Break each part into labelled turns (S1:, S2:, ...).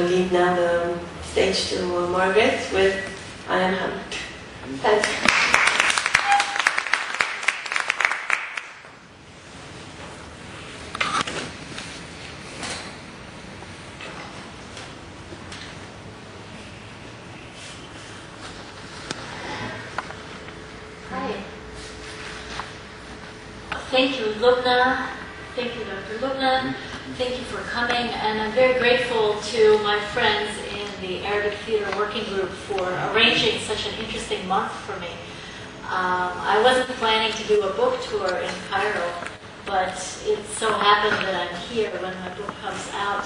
S1: leave now the stage to Margaret with I Am Hamlet. Thanks.
S2: Thank you, Lobna. Thank you, Dr. Lobna. Thank you for coming. And I'm very grateful to my friends in the Arabic Theater Working Group for arranging such an interesting month for me. I wasn't planning to do a book tour in Cairo, but it so happened that I'm here when my book comes out.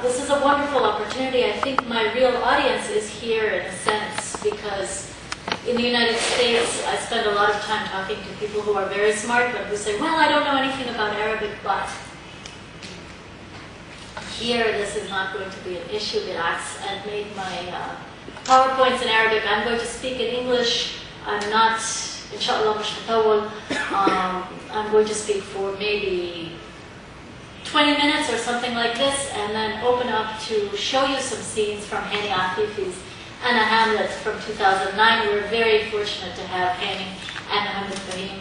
S2: This is a wonderful opportunity. I think my real audience is here in a sense because in the United States, I spend a lot of time talking to people who are very smart, but who say, well, I don't know anything about Arabic, but here this is not going to be an issue. I've made my PowerPoints in Arabic. I'm going to speak in English. I'm not, inshallah, مش هطول. I'm going to speak for maybe 20 minutes or something like this, and then open up to show you some scenes from Hani Afifi's and Hamlet from 2009. We're very fortunate to have Hani and Mohamad Fahim,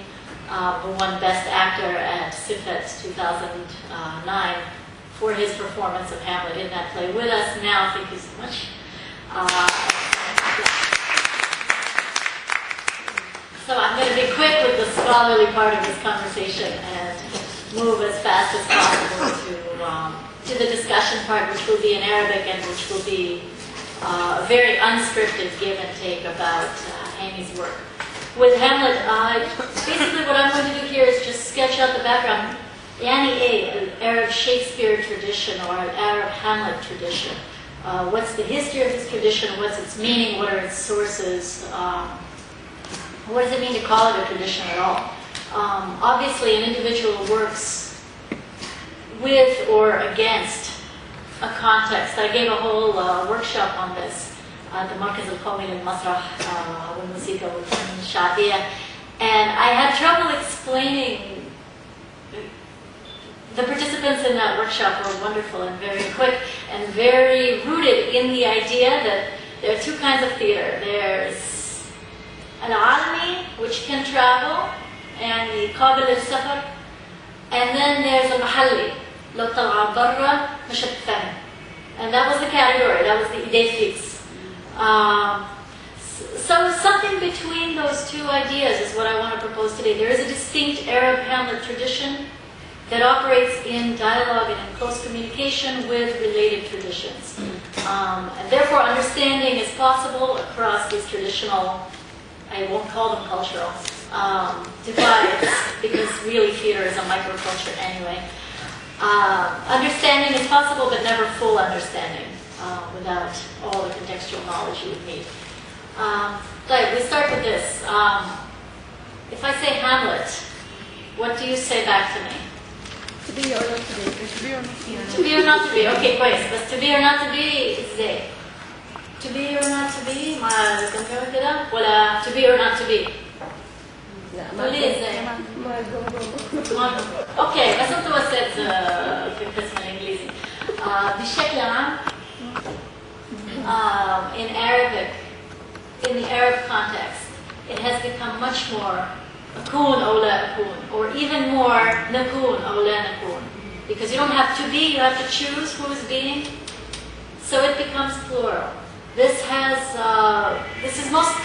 S2: who won Best Actor at Sifet 2009 for his performance of Hamlet in that play with us now. Thank you so much. So I'm going to be quick with the scholarly part of this conversation and move as fast as possible to the discussion part, which will be in Arabic and which will be a very unscripted give and take about Hani's work. With Hamlet, basically what I'm going to do here is just sketch out the background. An Arab Shakespeare tradition or an Arab Hamlet tradition. What's the history of this tradition? What's its meaning? What are its sources? What does it mean to call it a tradition at all? Obviously, an individual works with or against a context. I gave a whole workshop on this at the Markaz al-Qawmi al-Masrah wal-Musiqa wal-Fann al-Sha'biyya, and I had trouble explaining. The participants in that workshop were wonderful and very quick and very rooted in the idea that there are two kinds of theater. There's an alami, which can travel, and the qabil al-safar, and then there's a mahalli, لو طلع برا مش هتفهم. And that was the category, that was the idée fixe. So something between those two ideas is what I want to propose today. There is a distinct Arab Hamlet tradition that operates in dialogue and in close communication with related traditions. And therefore understanding is possible across these traditional, I won't call them cultural, divides, because really theater is a microculture anyway. Understanding is possible, but never full understanding without all the contextual knowledge you would need. We start with this. If I say Hamlet, what do you say back to me?
S3: To be or not to be.
S2: To be or not to be. Okay, كويس. But to be or not to be ازاي? To be or not to be مع كم كده ولا to be or not to be؟ قولي ازاي؟ اوكي بس انت وصلت في القسم الانجليزي. بشكل عام in Arabic, in the Arab context, it has become much more أكون أو لا أكون, or even more نكون أو لا نكون, because you don't have to be, you have to choose who is being, so it becomes plural. This is most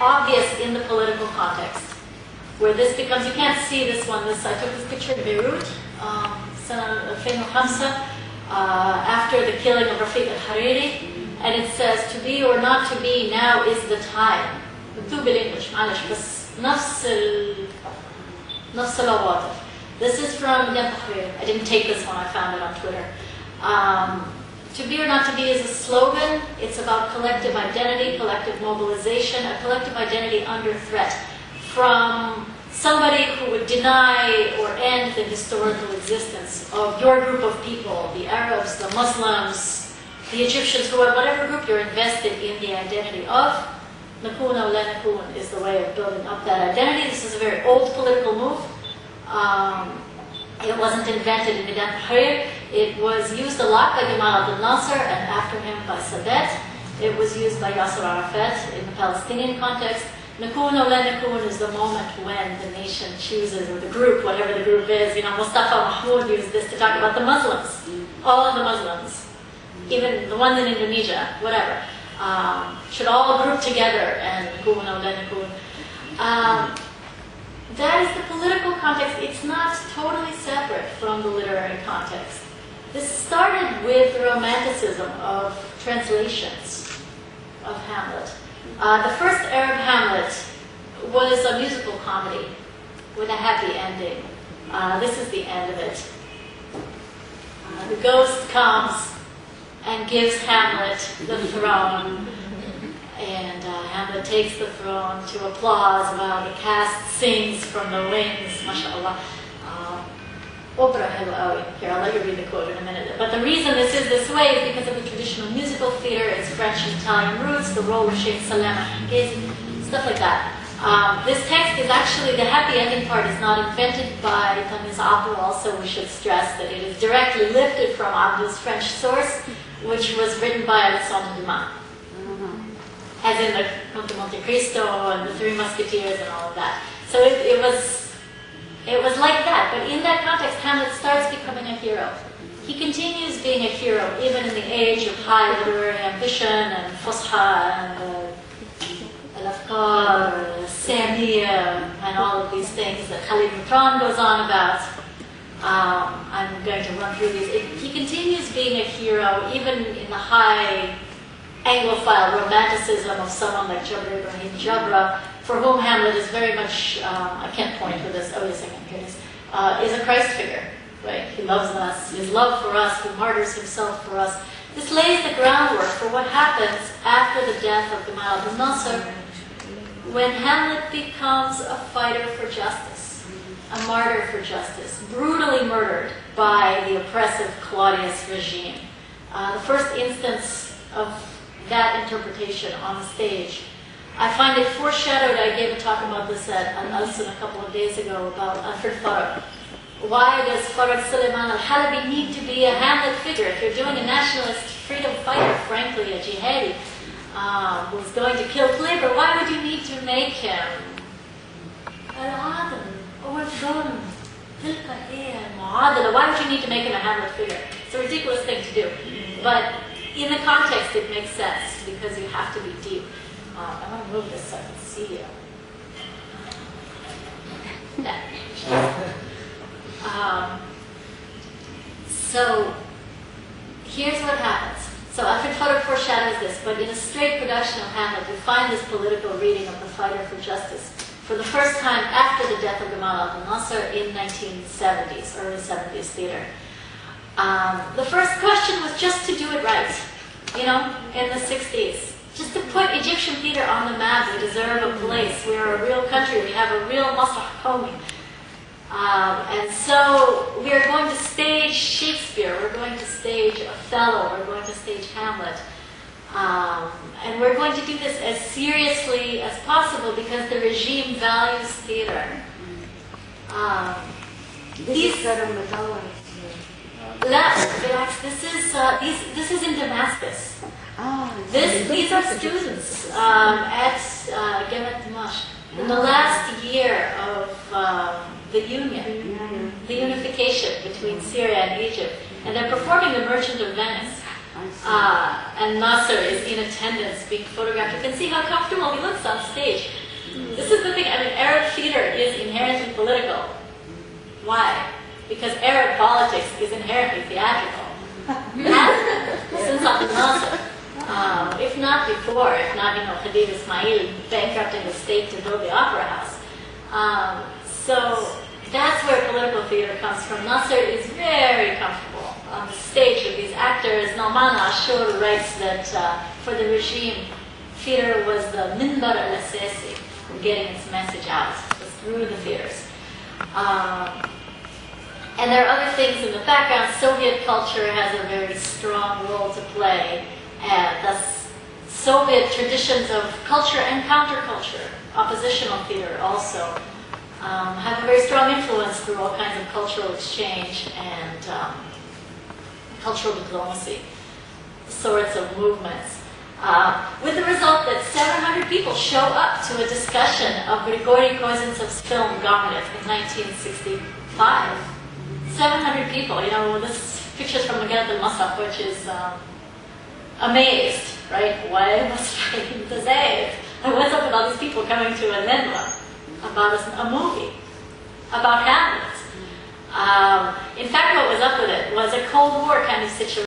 S2: obvious in the political context, where this becomes, you can't see this one, I took this picture in Beirut, سنة 2005, after the killing of Rafiq al-Hariri, and it says, to be or not to be, now is the time. مكتوب بالإنجليش معلش بس نفس العواطف. This is from Yad Tahrir. I didn't take this one, I found it on Twitter. To be or not to be is a slogan. It's about collective identity, collective mobilization, a collective identity under threat from somebody who would deny or end the historical existence of your group of people, the Arabs, the Muslims, the Egyptians, whatever group you're invested in the identity of. Nakun or la nakun is the way of building up that identity. This is a very old political move. It wasn't invented in Midan Tahrir. It was used a lot by Gamal Abdel Nasser and after him by Sadat. It was used by Yasser Arafat in the Palestinian context. Nakun or la nakun is the moment when the nation chooses, or the group, whatever the group is. Mustafa Mahmoud used this to talk about the Muslims, all of the Muslims, even the ones in Indonesia, whatever, should all group together and nakun or la nakun. That is the political context. It's not totally separate from the literary context. This started with the romanticism of translations of Hamlet. The first Arab Hamlet was a musical comedy with a happy ending. This is the end of it. The ghost comes and gives Hamlet the throne, and Hamlet takes the throne to applause while the cast sings from the wings, mashallah. Here, I'll let you read the quote in a minute. But the reason this is this way is because of the traditional musical theater, its French and Italian roots, the role of Sheikh Salama, stuff like that. This text is actually, the happy ending part is not invented by Tamiz Abdul. Also, we should stress that it is directly lifted from Abdul's French source, which was written by Alexandre Dumas. As in the Conte Monte Cristo and the Three Musketeers and all of that. So it was like that, but in that context, Hamlet starts becoming a hero. He continues being a hero, even in the age of high literary ambition and fusha and al-afkar, Samia, and all of these things that Khalid Matran goes on about. I'm going to run through these. He continues being a hero, even in the high Anglophile romanticism of someone like Jabr Ibrahim Jabra, for whom Hamlet is very much, I can't point for this, oh yes I can, here it is a Christ figure, right? He loves us, his love for us, he martyrs himself for us. This lays the groundwork for what happens after the death of Gamal Abdel Nasser, when Hamlet becomes a fighter for justice, a martyr for justice, brutally murdered by the oppressive Claudius regime. The first instance of that interpretation on the stage. I find it foreshadowed. I gave a talk about this at Al-Alsun a couple of days ago about Alfred Farag. Why does Farag Suleiman al-Halabi need to be a Hamlet figure? If you're doing a nationalist freedom fighter, frankly, a jihadi, who's going to kill labor, why would you need to make him al-Adl or al-Dhulm? Why would you need to make him a Hamlet figure? It's a ridiculous thing to do. But in the context, it makes sense because you have to be deep. I want to move this so I can see you. So here's what happens. So Alfred Farag foreshadows this, but in a straight production of Hamlet, we find this political reading of the fighter for justice for the first time after the death of Gamal Abdel Nasser in 1970s, early 70s theater. The first question was just to do it right, in the 60s. Just to put Egyptian theater on the map. We deserve a place. We're a real country. We have a real Masrah Qawmi. And so we are going to stage Shakespeare. We're going to stage Othello. We're going to stage Hamlet. And we're going to do this as seriously as possible because the regime values theater. This is in Damascus. These are students at Gemet Dimashq in the last year of the union, the unification between Syria and Egypt, and they're performing The Merchant of Venice. And Nasser is in attendance, being photographed. You can see how comfortable he looks on stage. This is the thing. Arab theater is inherently political. Why? Because Arab politics is inherently theatrical. Since Abdel Nasser. If not before, if not, Khadija Ismail bankrupting the state to build the opera house. So that's where political theater comes from. Nasser is very comfortable on the stage with these actors. Nauman Ashur writes that for the regime, theater was the minbar al-asasi for getting its message out, was through the theaters. And there are other things in the background. Soviet culture has a very strong role to play. And the Soviet traditions of culture and counterculture, oppositional theater also, have a very strong influence through all kinds of cultural exchange and cultural diplomacy, sorts of movements. With the result that 700 people show up to a discussion of Grigory Kozintsev's film Hamlet in 1965. 700 people, you know, this is pictures from Magadan al-Masraf, which is amazed, right? Why was Fahim disabled? And what's up with all these people coming to a Nedla about a movie, about Hamlet? In fact, what was up with it was a Cold War kind of situation.